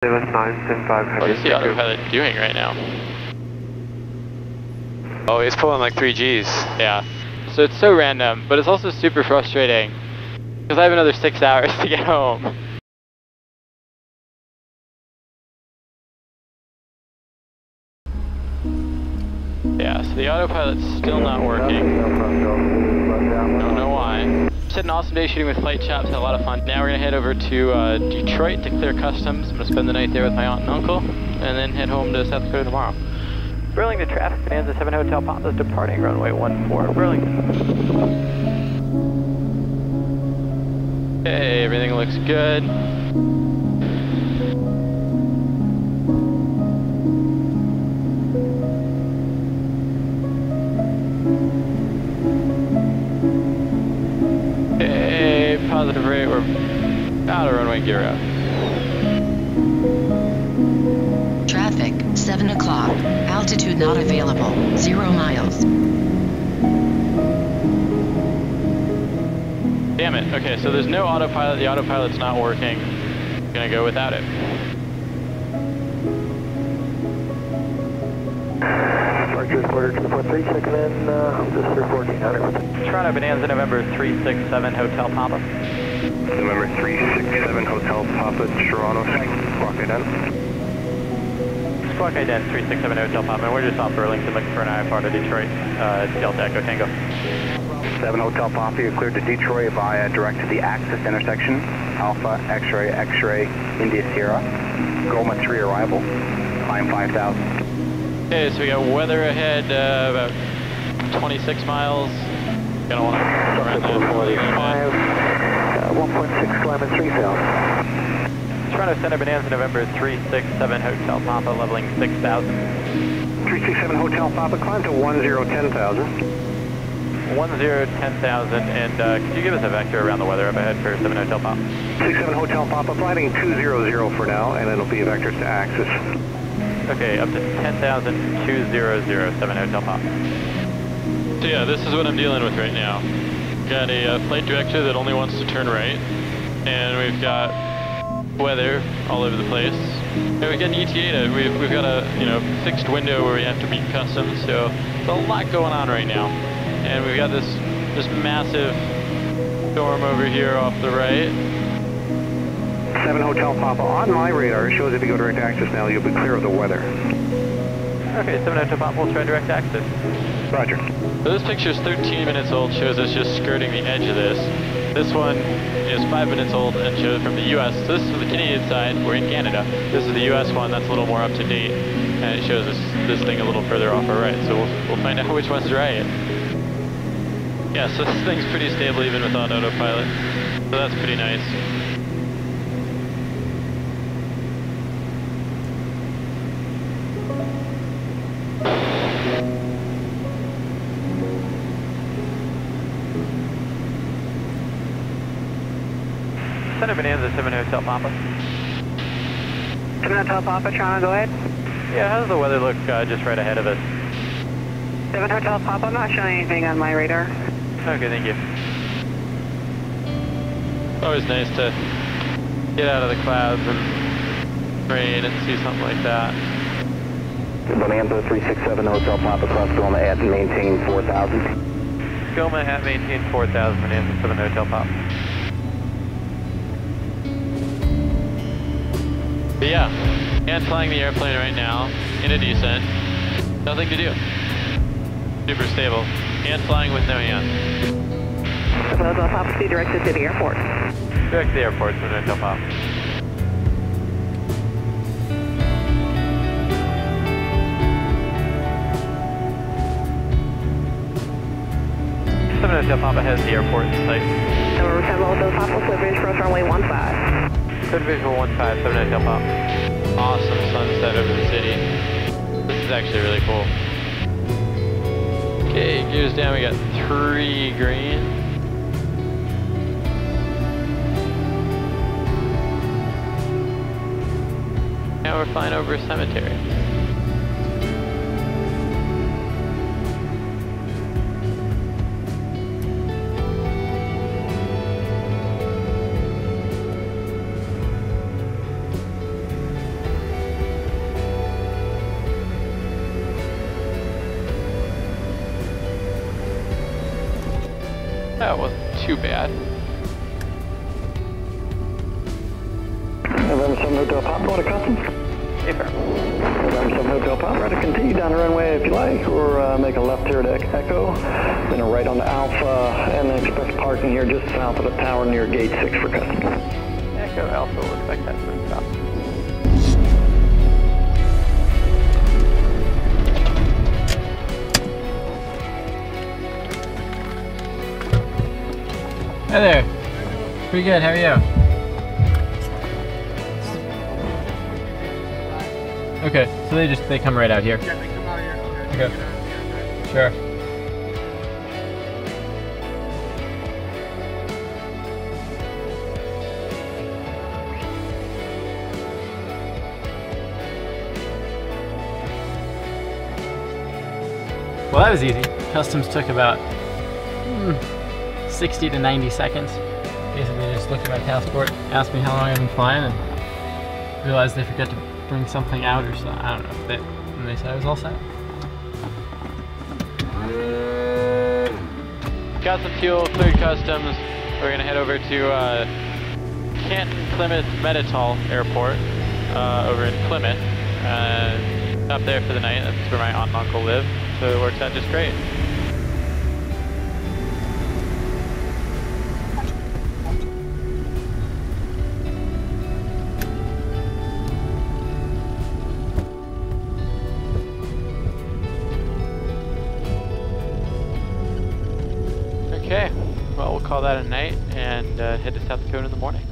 7975. What is the autopilot doing right now? Oh, he's pulling like 3 Gs. Yeah. So it's so random, but it's also super frustrating because I have another 6 hours to get home. Yeah, so the autopilot's still not working. Don't know why. Just had an awesome day shooting with FlightChops, had a lot of fun. Now we're gonna head over to Detroit to clear customs. I'm gonna spend the night there with my aunt and uncle, and then head home to South Dakota tomorrow. Burlington traffic, Bonanza 7 Hotel Papa's departing runway 14 Burlington. Okay, everything looks good. Okay, positive rate, we're out of runway gear up. Traffic, 7 o'clock. Altitude not available. 0 miles. Damn it. Okay, so there's no autopilot. The autopilot's not working. I'm gonna go without it. Departure quarter 243, checking in, just 1400. Toronto Bonanza November 367 Hotel Papa. November 367 Hotel Papa, Toronto, clock ident. Squawk ident 367 Hotel Papa, and we're just off Burlington looking for an IFR to Detroit, Delta Echo Tango. 7 Hotel Papa, you're cleared to Detroit via direct to the Axis intersection. Alpha, X-ray, X-ray, India Sierra. Goma 3 arrival, climb 5,000. Okay, so we got weather ahead, about 26 miles. Gonna want to go around that. 1.6 climbing 3000. Toronto Center Bonanza November 367 Hotel Papa, leveling 6,000. 367 Hotel Papa, climb to 1010,000. 1010,000, and could you give us a vector around the weather up ahead for 7 Hotel Papa? 67 Hotel Papa, flighting 200 for now, and it'll be a vector to Axis. Okay, up to 10,000, 200, 7 Hotel Papa. So yeah, this is what I'm dealing with right now. Got a flight director that only wants to turn right, and we've got weather all over the place. And we've got an ETA, we've got a fixed window where we have to meet customs, so there's a lot going on right now. And we've got this massive storm over here off the right. 7 Hotel Papa, on my radar, it shows if you go direct access now, you'll be clear of the weather. Okay, 7 Hotel Papa, we'll try direct access. Roger. So this picture is 13 minutes old, shows us just skirting the edge of this. This one is 5 minutes old and shows from the US. So this is the Canadian side, we're in Canada. This is the US one, that's a little more up to date. And it shows us this thing a little further off our right. So we'll find out which one's right. Yeah, so this thing's pretty stable even without autopilot. So that's pretty nice. Center Bonanza 7 Hotel Papa. 7 Hotel Papa, Toronto, go ahead. Yeah, how does the weather look just right ahead of us? 7 Hotel Papa, I'm not showing anything on my radar. Okay, thank you. It's always nice to get out of the clouds and rain and see something like that. Bonanza 367 Hotel Papa, cross Goma at and maintain 4,000. Goma at maintain 4,000, Bonanza 7 Hotel Papa. But yeah, and flying the airplane right now in a descent. Nothing to do. Super stable. And flying with no Aeon. 7 Hotel Papa, see directed to the airport. Direct to the airport, 7 Hotel Papa. Hotel Papa has the airport in sight. 7 Hotel Papa, clear visual approach runway 15. Clear visual 15, 7 Hotel Papa. Awesome sunset over the city. This is actually really cool. Okay, gears down, we got 3 green. Now we're flying over a cemetery. that wasn't too bad. November 7 Hotel Pop, going to customs? Eber. November 7 Hotel Pop, right to continue down the runway if you like, or make a left here to Echo, then a right on the Alpha, and then expect parking here just south of the tower near gate 6 for customs. Echo Alpha looks like that's been stopped. Hi there. Pretty good, how are you? Okay, so they come right out here. Yeah, they come out here. Okay. Sure. Well, that was easy. Customs took about 60 to 90 seconds. Basically, they just looked at my passport, asked me how long I've been flying, and realized they forgot to bring something out or something. I don't know. And they said I was all set. Got some fuel, cleared customs. We're gonna head over to Canton Plymouth Meditol Airport over in Plymouth. Up there for the night. That's where my aunt and uncle live, so it works out just great. Okay, well, we'll call that a night and head to South Dakota in the morning.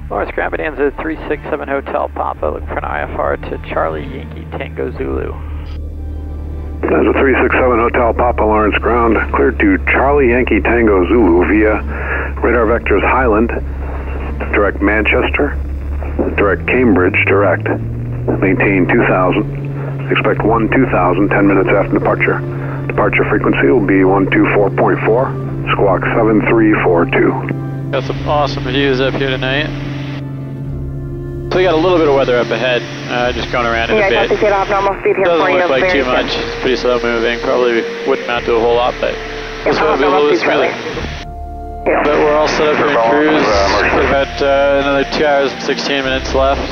Lawrence Grand Bonanza 367 Hotel Papa, look for an IFR to Charlie Yankee Tango Zulu. Bonanza 367 Hotel Papa, Lawrence Ground, cleared to Charlie Yankee Tango Zulu via radar vectors Highland, direct Manchester, direct Cambridge, direct, maintain 2000, expect 1-2000, 10 minutes after departure. Departure frequency will be 124.4, squawk 7342. Got some awesome views up here tonight. So we got a little bit of weather up ahead, just going around in a bit. Get off normal speed here Doesn't for look like too much, it's pretty slow moving, probably wouldn't amount to a whole lot, but this will be a little bit smoother. But we're all set up for the cruise, got about another 2 hours and 16 minutes left.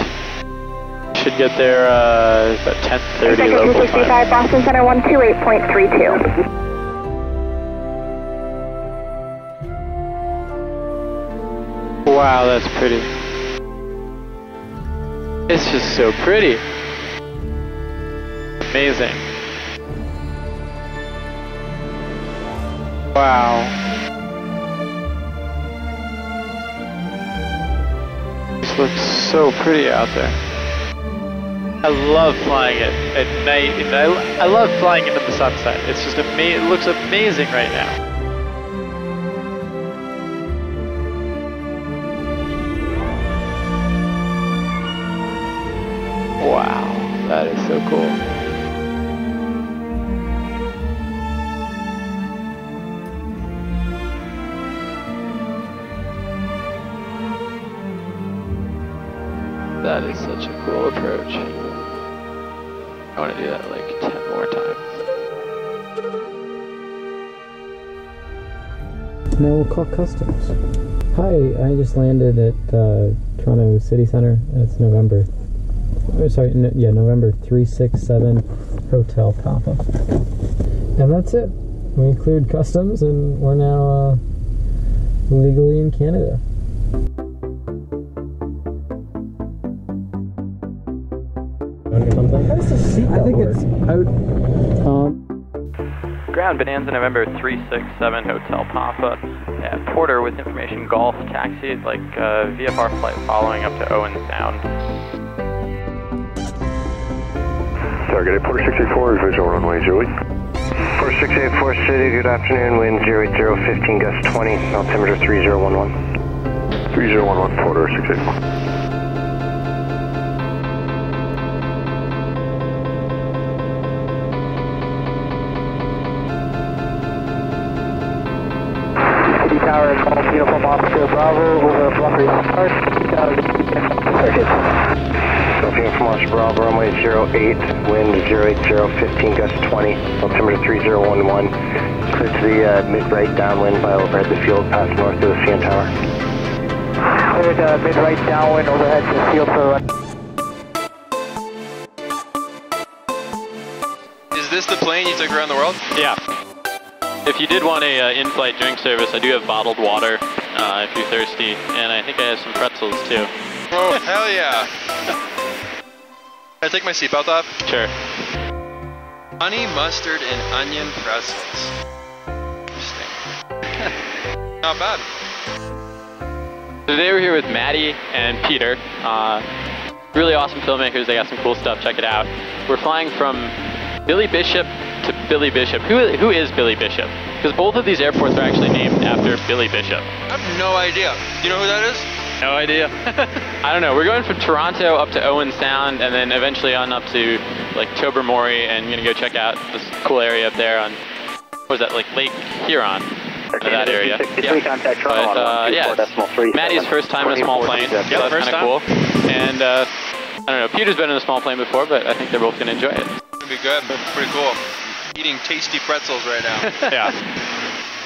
Should get there about 10:30 local time. 265 Boston Center 128.32. Wow, that's pretty. It's just so pretty. Amazing. Wow. This looks so pretty out there. I love flying it at night, and I love flying into the sunset. It's just amazing. It looks amazing right now. Wow, that is so cool. That is such a cool approach. I want to do that like 10 more times. Now we'll call customs. Hi, I just landed at Toronto City Center. It's November. Oh, sorry, yeah, November 367 Hotel Papa. And that's it. We cleared customs and we're now legally in Canada. How does the seatbelt work? It's out. Ground Bonanza November 367 Hotel Papa at Porter with information Golf taxi, like VFR flight following up to Owen Sound. Target Porter 684, visual runway Julie. Porter 684 City, good afternoon, wind 080, 15 gust 20, altimeter 3011. 3011, Porter 684. Tower, Golf, Uniform Officer Bravo, over Bluffers Start, Golf Uniform Officer Bravo, runway 080, 008, wind 080, 15 gusts 20, altimeter 3011. Clear to the mid-right downwind by overhead the field, past north of the CN Tower. Cleared mid-right downwind overhead to the field for Is this the plane you took around the world? Yeah. If you did want a in-flight drink service, I do have bottled water if you're thirsty, and I think I have some pretzels too. Oh, hell yeah. Can I take my seatbelt off? Sure. Honey, mustard, and onion pretzels. Interesting. Not bad. So today we're here with Matti and Peter. Really awesome filmmakers. They got some cool stuff. Check it out. We're flying from Billy Bishop to Billy Bishop. Who is Billy Bishop? Because both of these airports are actually named after Billy Bishop. I have no idea. Do you know who that is? No idea. I don't know. We're going from Toronto up to Owen Sound and then eventually on up to like Tobermory, and I'm going to go check out this cool area up there on, what was that, like Lake Huron? That area. Yeah. But yeah, Matty's first time in a small plane, so that's kind of cool. And I don't know, Peter's been in a small plane before, but I think they're both going to enjoy it. It's going to be good. Pretty cool. Eating tasty pretzels right now. Yeah.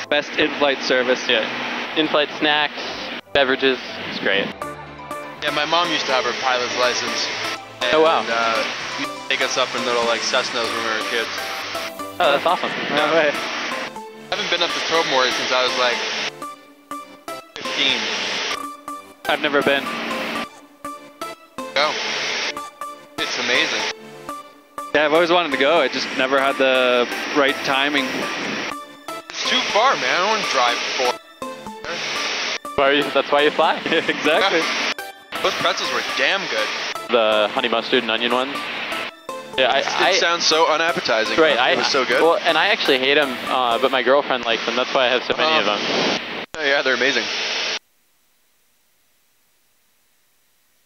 Best in-flight service. Yeah. In-flight snacks, beverages, it's great. Yeah, my mom used to have her pilot's license. And, oh wow. Used to take us up in little like Cessnas when we were kids. Oh, that's awesome. No way. I haven't been up to Tobermory since I was like 15. I've never been. Go. It's amazing. Yeah, I've always wanted to go. I just never had the right timing. It's too far, man. I don't want to drive for. That's why you fly. Exactly. Yeah. Those pretzels were damn good. The honey mustard and onion ones. Yeah, it sounds so unappetizing. Right, it was so good. Well, and I actually hate them, but my girlfriend likes them. That's why I have so many of them. Oh, yeah, they're amazing.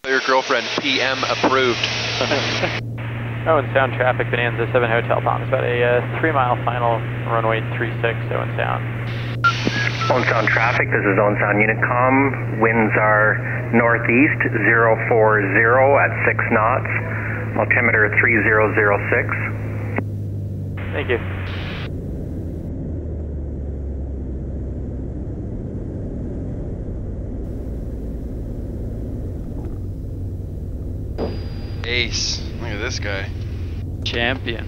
Your girlfriend, PM approved. Owen Sound traffic, Bonanza 7 Hotel Palm. It's about a 3-mile final runway 36, Owen Sound. Owen Sound traffic, this is Owen Sound Unicom. Winds are northeast 040 at 6 knots. Altimeter 3006. Thank you. Ace. Look at this guy. Champion.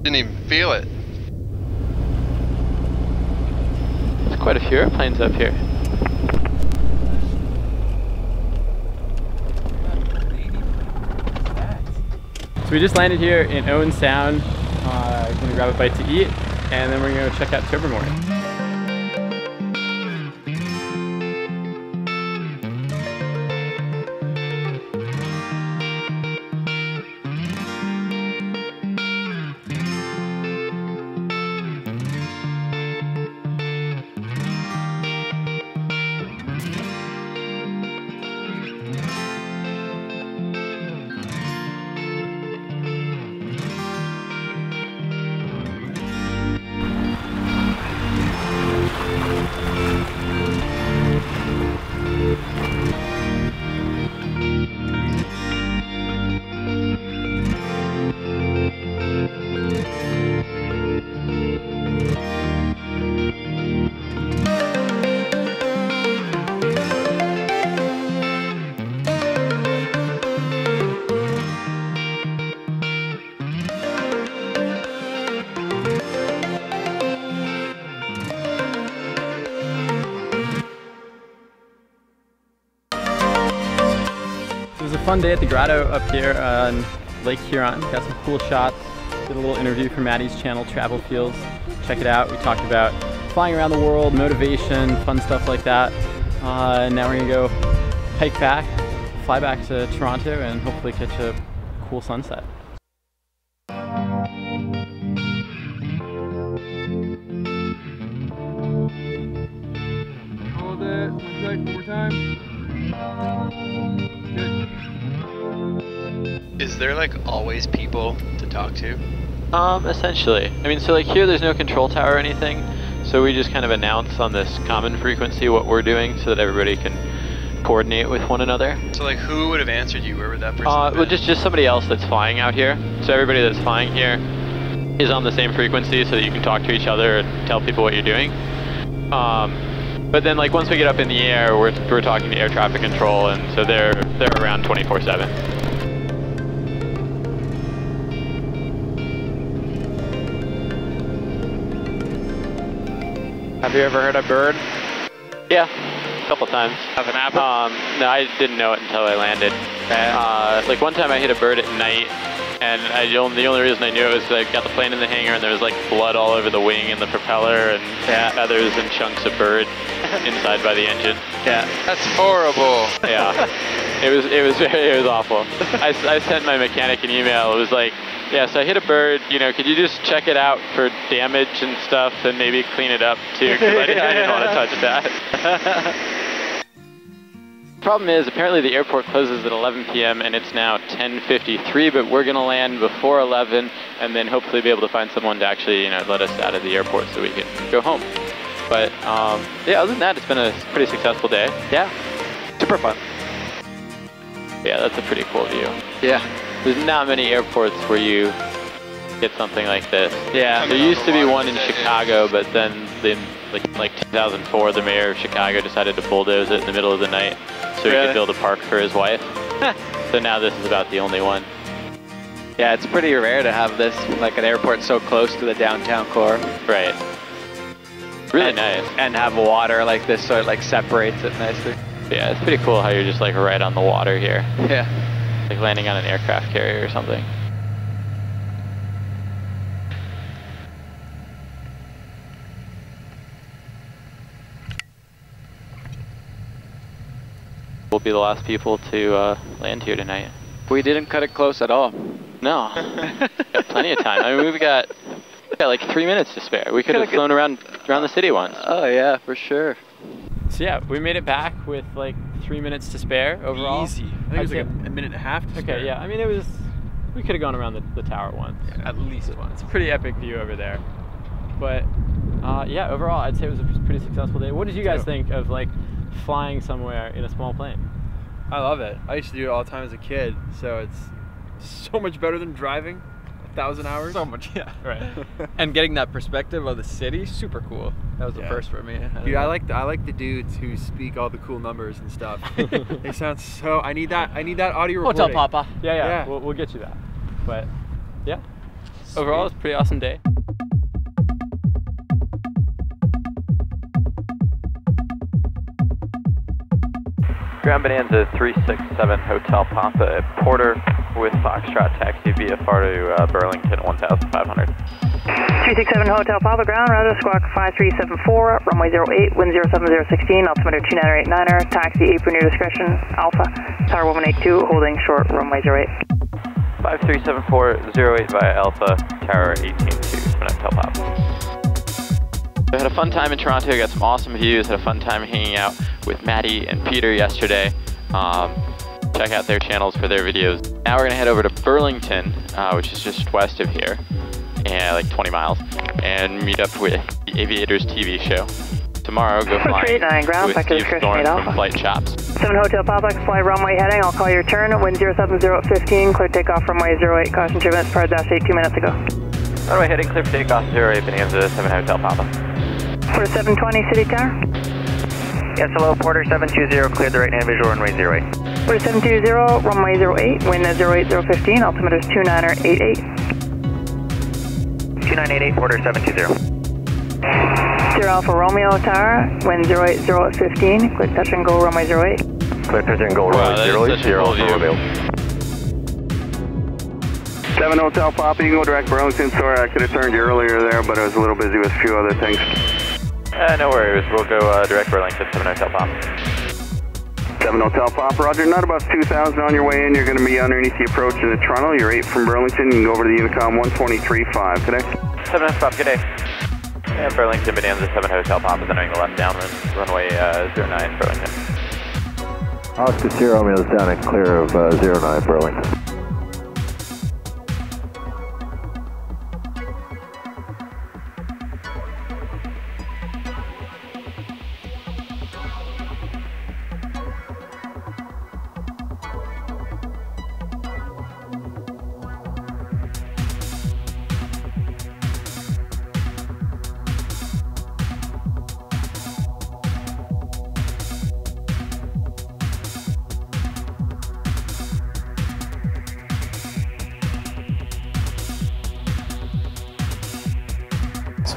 Didn't even feel it. There's quite a few airplanes up here. So we just landed here in Owen Sound. Gonna grab a bite to eat, and then we're gonna go check out Tobermory. It was a fun day at the grotto up here on Lake Huron. Got some cool shots. Did a little interview for Matty's channel, Travel Fields. Check it out. We talked about flying around the world, motivation, fun stuff like that. And now we're gonna go hike back, fly back to Toronto, and hopefully catch a cool sunset. Hold it. Would you like more time? Good. Is there like always people to talk to? Essentially. I mean, so like here there's no control tower or anything, so we just kind of announce on this common frequency what we're doing so that everybody can coordinate with one another. So like, who would have answered you? Where would that person Well, just somebody else that's flying out here. So everybody that's flying here is on the same frequency so that you can talk to each other and tell people what you're doing. But then like once we get up in the air, we're talking to air traffic control, and so they're around 24/7. Have you ever heard a bird? Yeah, a couple times. Have an apple? No, I didn't know it until I landed. Like one time I hit a bird at night, and the only reason I knew it was I got the plane in the hangar and there was like blood all over the wing and the propeller and feathers and chunks of bird inside by the engine. Yeah. That's horrible. Yeah. It was awful. I sent my mechanic an email. It was like, yeah, so I hit a bird, you know, could you just check it out for damage and stuff and maybe clean it up too? Because I didn't want to touch that. Problem is, apparently the airport closes at 11 p.m. and it's now 10:53, but we're going to land before 11 and then hopefully be able to find someone to actually, you know, let us out of the airport so we can go home. But yeah, other than that, it's been a pretty successful day. Yeah, super fun. Yeah, that's a pretty cool view. Yeah. There's not many airports where you get something like this. Yeah, there used to be one in Chicago, but then like 2004, the mayor of Chicago decided to bulldoze it in the middle of the night so he could build a park for his wife. So now this is about the only one. Yeah, it's pretty rare to have this, like an airport so close to the downtown core. Right. Really nice. And have water like this so it like separates it nicely. Yeah, it's pretty cool how you're just like right on the water here. Yeah. Like landing on an aircraft carrier or something. We'll be the last people to land here tonight. We didn't cut it close at all. No. Got plenty of time. I mean, we've got like 3 minutes to spare. We could have flown around the city once. Oh yeah, for sure. So yeah, we made it back with like 3 minutes to spare overall. Easy. I think it was like a minute and a half to spare. Okay, yeah. I mean, we could have gone around the tower once. Yeah, at least once. It's a pretty epic view over there. But yeah, overall, I'd say it was a pretty successful day. What did you guys think of like flying somewhere in a small plane? I love it. I used to do it all the time as a kid, so it's so much better than driving 1,000 hours. So much, yeah. Right. And getting that perspective of the city, super cool. That was the first for me. Dude, I like the dudes who speak all the cool numbers and stuff. They sound so. I need that audio recording. Hotel Papa. Yeah. We'll get you that. But yeah, overall, it's a pretty awesome day. Ground Bonanza 367 Hotel Papa at Porter with Foxtrot taxi VFR to Burlington 1500. 367 Hotel Papa ground, router squawk 5374, runway 08, wind 07016, altimeter 2989er, taxi apron your discretion, Alpha, tower 182, holding short, runway 08. 5374, 08 via Alpha, tower 182, Hotel Papa. I had a fun time in Toronto, got some awesome views, had a fun time hanging out with Matti and Peter yesterday. Check out their channels for their videos. Now we're gonna head over to Burlington, which is just west of here, and like 20 miles, and meet up with the Aviators TV show. Tomorrow, go flying with Steve Thorne from FlightChops. 7 Hotel Papa, fly runway heading, I'll call your turn, wind 070 at 15, clear takeoff runway 08, caution turbulence, prior dash 8, 2 minutes ago. Runway heading, clear for takeoff 08, Bonanza 7 Hotel Papa. Porter 720, City Tower. Yes, hello, Porter 720, cleared the right hand visual runway 08. Porter 720, runway 08, wind 08015, altimeter 2988. 2988, Porter 720. Sierra Alpha Romeo Tower, wind 080 at 15, clear touch and go runway 08. Clear touch and go runway 08, Sierra Alpha Romeo. 7 Hotel Papa, you can go direct Burlington. Sorry, I could have turned you earlier there, but I was a little busy with a few other things. No worries, we'll go direct Burlington, 7 Hotel Papa. 7 Hotel Papa, roger, not above 2,000 on your way in. You're going to be underneath the approach into Toronto. You're 8 from Burlington. You can go over to the Unicom 123.5 today. 7 Hotel Papa, good day. Yeah, Burlington, Bonanza 7 Hotel Papa, entering the left downwind, runway 09, Burlington. Oscar Sierra Romeo is down and clear of 09, Burlington.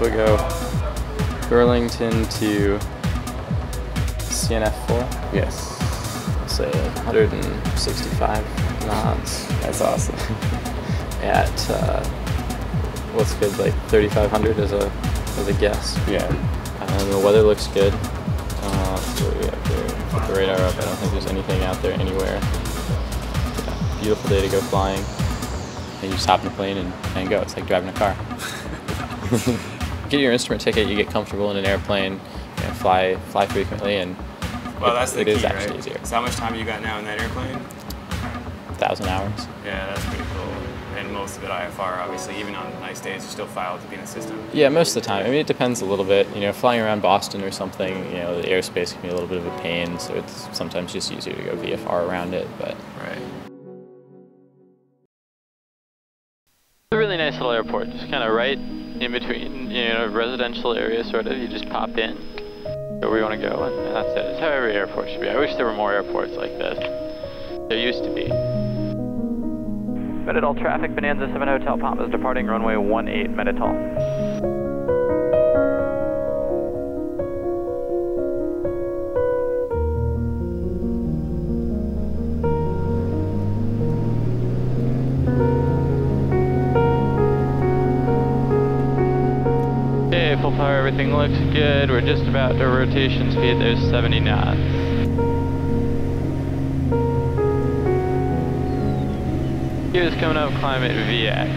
we'll go Burlington to CNF4. Yes. I'll say 165 knots. That's awesome. At what's good, like 3,500 as a guess. Yeah. And the weather looks good. So we have to put the radar up. I don't think there's anything out there anywhere. Yeah, beautiful day to go flying. And you just hop in a plane and go. It's like driving a car. Get your instrument ticket, you get comfortable in an airplane, you know, fly frequently, and well, that's the it key, is actually right? easier. So how much time you got now in that airplane? 1,000 hours. Yeah, that's pretty cool. And most of it IFR, obviously. Even on nice days, you still file to be in the system. Yeah, most of the time. I mean, it depends a little bit. You know, flying around Boston or something, you know, the airspace can be a little bit of a pain, so it's sometimes just easier to go VFR around it, but... Right. It's a really nice little airport, just kind of right in between, you know, residential area sort of. You just pop in, go where you want to go, and that's it. It's how every airport should be. I wish there were more airports like this. There used to be. Meditol traffic, Bonanza 7 Hotel Papa is departing runway 18 Meditol. Okay, full power, everything looks good. We're just about to rotation speed, there's 70 knots. Here's coming up climate VX.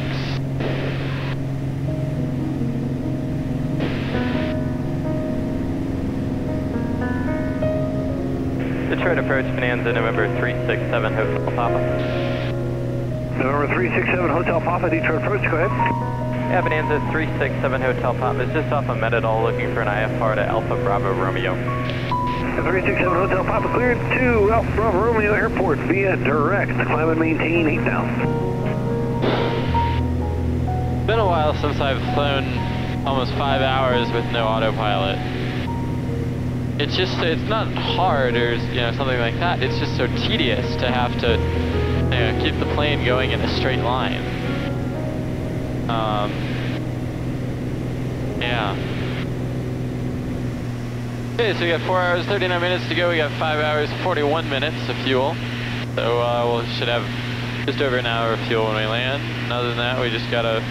Detroit approach Bonanza, November 367 Hotel Papa. November 367 Hotel Papa, Detroit approach, go ahead. Yeah, Bonanza 367 Hotel Papa is just off of Meditol looking for an IFR to Alpha Bravo Romeo. 367 Hotel Papa cleared to Alpha Bravo Romeo Airport via direct. Climb and maintain 8,000. It's been a while since I've flown almost 5 hours with no autopilot. It's just, it's not hard or, you know, something like that. It's just so tedious to have to, you know, keep the plane going in a straight line. Yeah. Okay, so we got 4 hours, 39 minutes to go. We got 5 hours, 41 minutes of fuel. So we should have just over an hour of fuel when we land. And other than that, we just gotta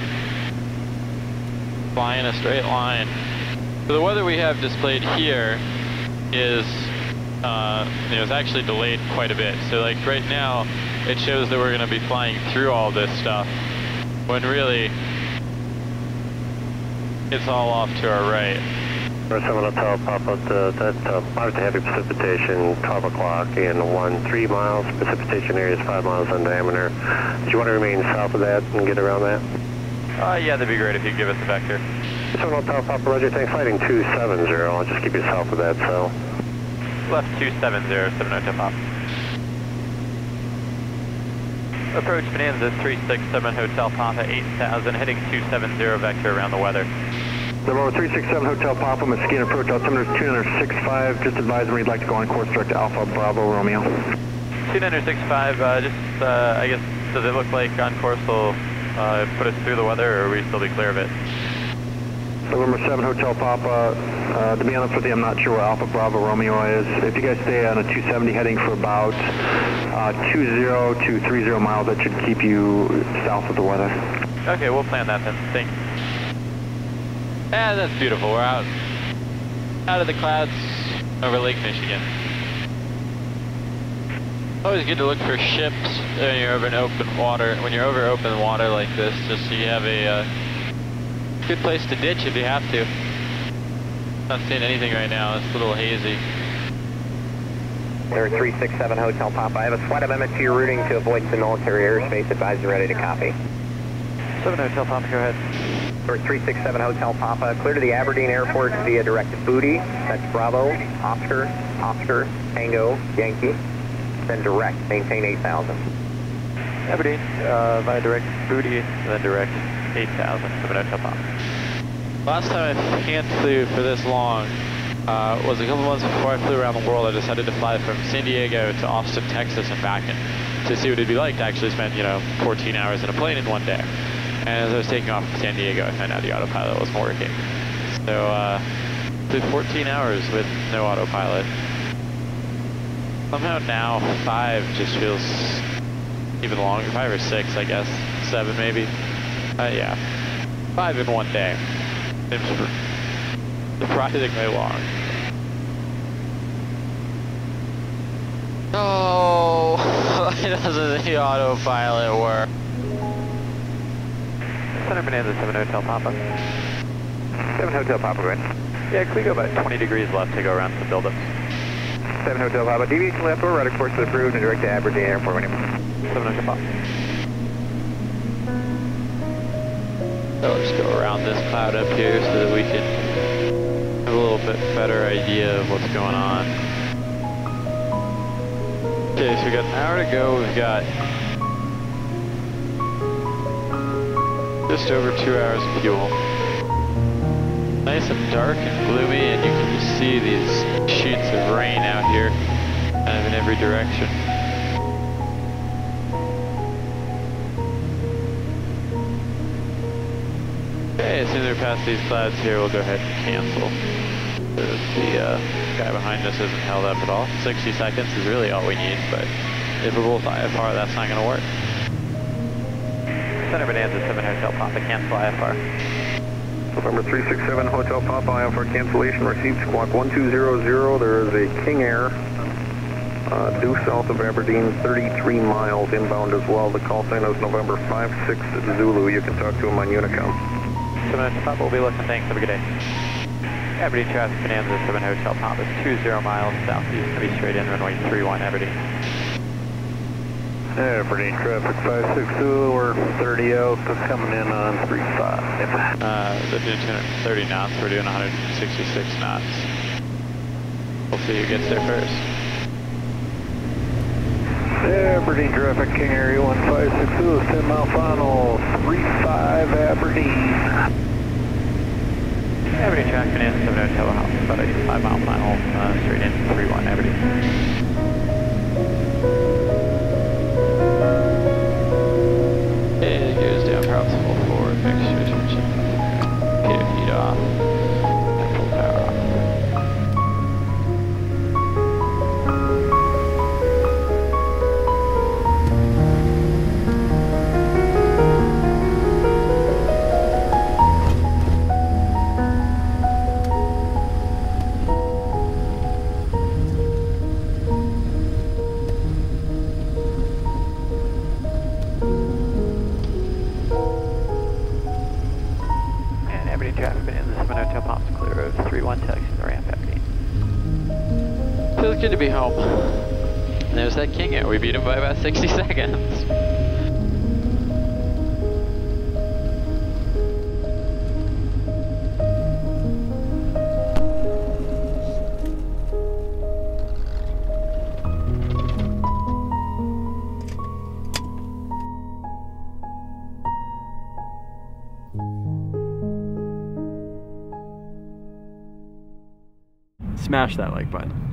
fly in a straight line. So the weather we have displayed here is, you know, it's actually delayed quite a bit. So like right now, it shows that we're gonna be flying through all this stuff, when really, it's all off to our right. 7 Hotel Papa, moderate to heavy precipitation, 12 o'clock and 13 miles. Precipitation area is 5 miles in diameter. Do you want to remain south of that and get around that? Yeah, that'd be great if you could give us a vector. 7 Hotel Papa, roger, thanks. Fighting 270, I'll just keep you south of that, so. Left 270, 7 Hotel Papa. Approach Bonanza 367 Hotel Papa, 8,000, heading 270 vector around the weather. November 367 Hotel Papa, McKinnon approach altimeter 265. Just advise me you'd like to go on course direct to Alpha Bravo Romeo. 265, I guess, does it look like on course will put us through the weather, or will we still be clear of it? November 7 Hotel Papa, to be honest with you, I'm not sure where Alpha Bravo Romeo is. If you guys stay on a 270 heading for about 20 to 30 miles, that should keep you south of the weather. Okay, we'll plan that then. Thanks. Yeah, that's beautiful. We're out of the clouds over Lake Michigan. Always good to look for ships when you're over open water. When you're over open water like this, just so you have a good place to ditch if you have to. Not seeing anything right now. It's a little hazy. Air 367 Hotel Papa. I have a flight amendment to your routing to avoid some military airspace. Advise you ready to copy. 7 Hotel Papa, go ahead. Air 367 Hotel Papa. Clear to the Aberdeen Airport via direct booty. That's Bravo, Oscar, Tango, Yankee. Then direct. Maintain 8,000. Aberdeen, via direct booty, then direct 8,000. 7 Hotel Papa. Last time I hand flew for this long was a couple months before I flew around the world. I decided to fly from San Diego to Austin, Texas and back, and to see what it'd be like to actually spend, you know, 14 hours in a plane in one day. And as I was taking off from San Diego, I found out the autopilot wasn't working. So, did 14 hours with no autopilot. Somehow now 5 just feels even longer, 5 or 6 I guess, 7 maybe. Yeah, 5 in one day. Seems surprisingly long. Oh, why doesn't the autopilot work? Center Bonanza 7 Hotel Papa. 7 Hotel Papa, right? Yeah, can we go about 20 degrees left to go around some buildups? 7 Hotel Papa, deviation left or right, of course, approved and direct to Aberdeen Airport when 7 Hotel Papa. So we'll just go around this cloud up here so that we can have a little bit better idea of what's going on. Okay, so we got an hour to go. We've got just over 2 hours of fuel. Nice and dark and gloomy, and you can just see these sheets of rain out here, kind of in every direction. Okay, as soon as we pass these clouds here, we'll go ahead and cancel. The guy behind us isn't held up at all. 60 seconds is really all we need, but if we're both IFR, that's not going to work. Center Bonanza 7 Hotel Papa, cancel IFR. November 367 Hotel Papa, IFR cancellation received, squawk 1200. There is a King Air due south of Aberdeen, 33 miles inbound as well. The call sign is November 56 Zulu. You can talk to him on Unicom. 7 Hotel Papa, we'll be listening. Thanks. Have a good day. Aberdeen traffic, Bonanza 7 Hotel Papa, 20 miles southeast, going to be straight in, runway 31 Aberdeen. Aberdeen traffic 56 Zulu, we're 30 out, coming in on 35. They're doing 230 knots, we're doing 166 knots. We'll see who gets there first. Aberdeen traffic, King Area 156 Zulu, 10 mile final, 35 Aberdeen. Aberdeen traffic, Bonanza 7 Hotel Papa, about a 5 mile final, straight in, 31 Aberdeen. It goes down, props full forward, mixture switching. Pitot heat off, and full power off. Feels good to be home. And there's that King Air. We beat him by about 60 seconds. Smash that like button.